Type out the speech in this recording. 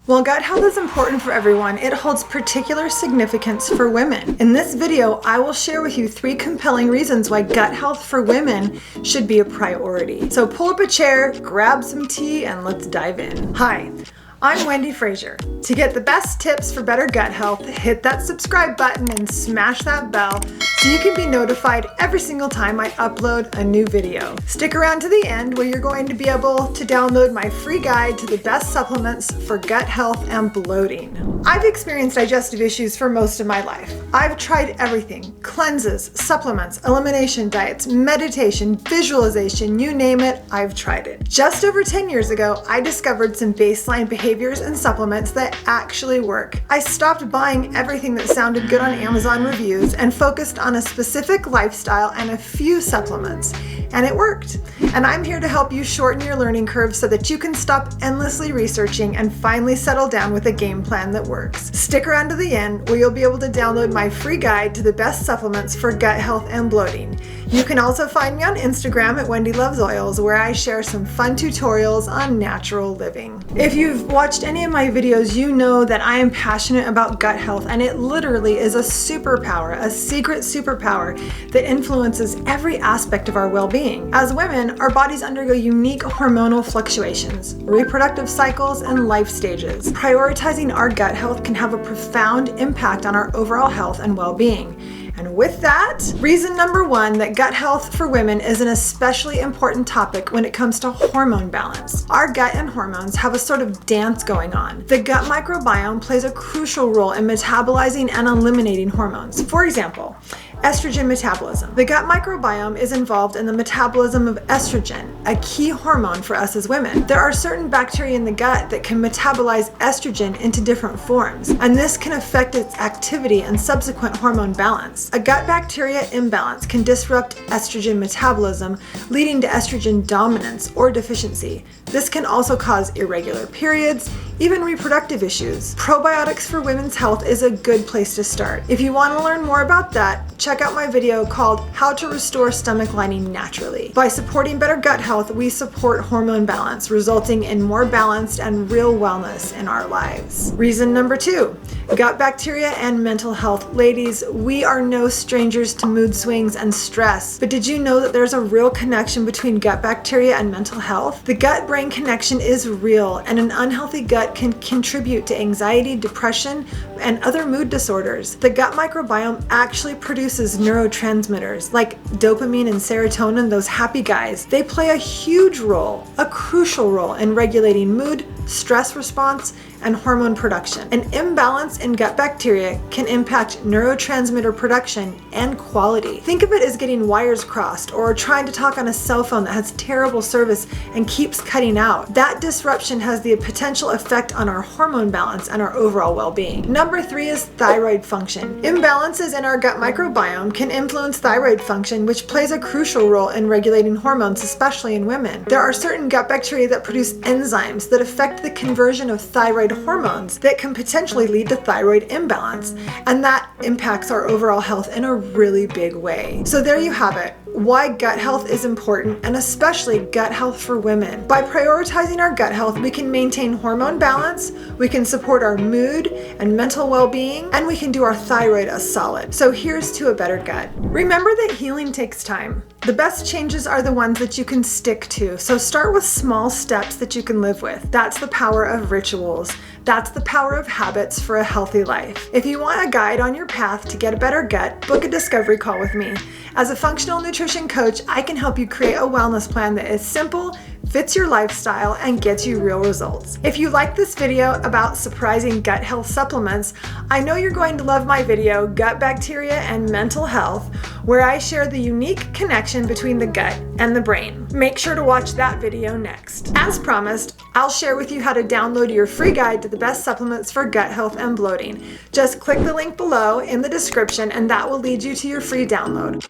While gut health is important for everyone, it holds particular significance for women. In this video, I will share with you 3 compelling reasons why gut health for women should be a priority. So pull up a chair, grab some tea, and let's dive in. Hi, I'm Wendy Frazier. To get the best tips for better gut health, hit that subscribe button and smash that bell so you can be notified every single time I upload a new video. Stick around to the end where you're going to be able to download my free guide to the best supplements for gut health and bloating. I've experienced digestive issues for most of my life. I've tried everything: cleanses, supplements, elimination diets, meditation, visualization, you name it, I've tried it. Just over 10 years ago, I discovered some baseline behaviors and supplements that actually work. I stopped buying everything that sounded good on Amazon reviews and focused on a specific lifestyle and a few supplements. And it worked. And I'm here to help you shorten your learning curve so that you can stop endlessly researching and finally settle down with a game plan that works. Stick around to the end where you'll be able to download my free guide to the best supplements for gut health and bloating. You can also find me on Instagram at Wendy Loves Oils, where I share some fun tutorials on natural living. If you've watched any of my videos, you know that I am passionate about gut health, and it literally is a superpower, a secret superpower that influences every aspect of our well-being. As women, our bodies undergo unique hormonal fluctuations, reproductive cycles, and life stages. Prioritizing our gut health can have a profound impact on our overall health and well-being. And with that, reason number 1 that gut health for women is an especially important topic when it comes to hormone balance. Our gut and hormones have a sort of dance going on. The gut microbiome plays a crucial role in metabolizing and eliminating hormones. For example, estrogen metabolism. The gut microbiome is involved in the metabolism of estrogen, a key hormone for us as women. There are certain bacteria in the gut that can metabolize estrogen into different forms, and this can affect its activity and subsequent hormone balance. A gut bacteria imbalance can disrupt estrogen metabolism, leading to estrogen dominance or deficiency. This can also cause irregular periods, even reproductive issues. Probiotics for women's health is a good place to start. If you want to learn more about that, check out my video called How to Restore Stomach Lining Naturally. By supporting better gut health, we support hormone balance, resulting in more balanced and real wellness in our lives. Reason number 2, gut bacteria and mental health. Ladies, we are no strangers to mood swings and stress, but did you know that there's a real connection between gut bacteria and mental health? The gut-brain connection is real, and an unhealthy gut can contribute to anxiety, depression, and other mood disorders. The gut microbiome actually produces neurotransmitters like dopamine and serotonin, those happy guys. They play a huge role, a crucial role in regulating mood, stress response, and hormone production. An imbalance in gut bacteria can impact neurotransmitter production and quality. Think of it as getting wires crossed or trying to talk on a cell phone that has terrible service and keeps cutting out. That disruption has the potential effect on our hormone balance and our overall well-being. Number 3 is thyroid function. Imbalances in our gut microbiome can influence thyroid function, which plays a crucial role in regulating hormones, especially in women. There are certain gut bacteria that produce enzymes that affect the conversion of thyroid hormones that can potentially lead to thyroid imbalance, and that impacts our overall health in a really big way. So there you have it. Why gut health is important, and especially gut health for women. By prioritizing our gut health, we can maintain hormone balance, we can support our mood and mental well-being, and we can do our thyroid a solid. So here's to a better gut. Remember that healing takes time. The best changes are the ones that you can stick to, so start with small steps that you can live with. That's the power of rituals. That's the power of habits for a healthy life. If you want a guide on your path to get a better gut, book a discovery call with me. As a functional nutrition coach, I can help you create a wellness plan that is simple, fits your lifestyle, and gets you real results. If you like this video about surprising gut health supplements, I know you're going to love my video, Gut Bacteria and Mental Health, where I share the unique connection between the gut and the brain. Make sure to watch that video next. As promised, I'll share with you how to download your free guide to the best supplements for gut health and bloating. Just click the link below in the description, and that will lead you to your free download.